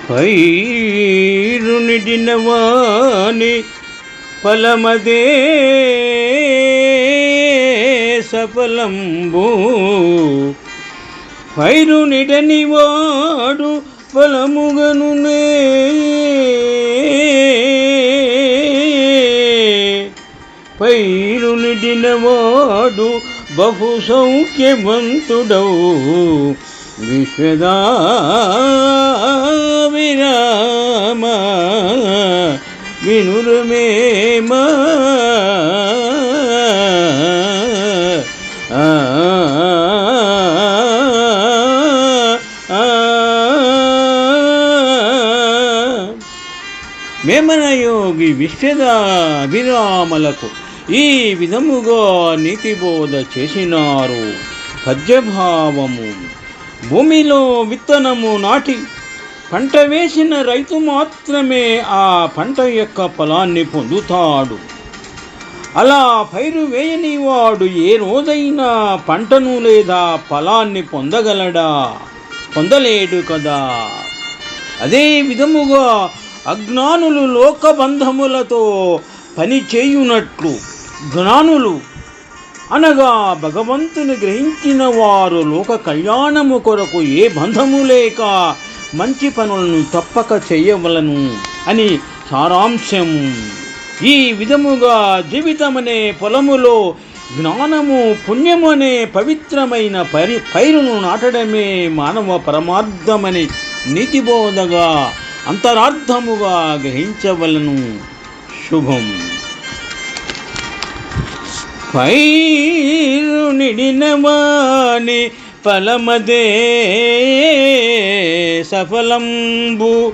పైరునిడినవాని ఫలమదే సఫలంబు. పైరునిడనివాడు ఫలముగనునే పైరునిడినవాడు బహు సౌఖ్యవంతుడవు. విశ్వదాభిరామ వినురమేమ. వేమనయోగి విశ్వదాభిరామలకు ఈ విధముగా నీతిబోధ చేసినారు. పద్యభావము. భూమిలో విత్తనము నాటి పంట వేసిన రైతు మాత్రమే ఆ పంట యొక్క ఫలాన్ని పొందుతాడు. అలా పైరు వేయని వాడు ఏ రోజైనా పంటను లేదా ఫలాన్ని పొందగలడా? పొందలేడు కదా. అదే విధముగా అజ్ఞానులు లోకబంధములతో పని చేయునట్లు జ్ఞానులు అనగా భగవంతుని గ్రహించిన వారు లోక కళ్యాణము కొరకు ఏ బంధము లేక మంచి పనులను తప్పక చేయవలను అని సారాంశం. ఈ విధముగా జీవితమనే పొలములో జ్ఞానము పుణ్యము అనే పవిత్రమైన పైరును నాటడమే మానవ పరమార్థమని నీతిబోధగా అంతరార్థముగా గ్రహించవలను. శుభం. పైరునిడినవాని ఫలమదే సఫలంబు.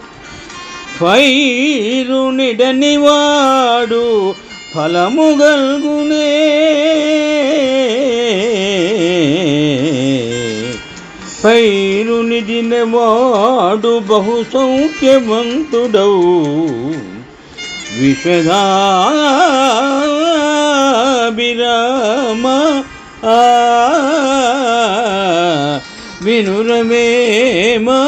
పైరునిడనివాడు ఫలముగల్గునే పైరునిడినవాడు బహు సౌఖ్యవంతుడవు. విశ్వదాభిరామ వినురమేమ.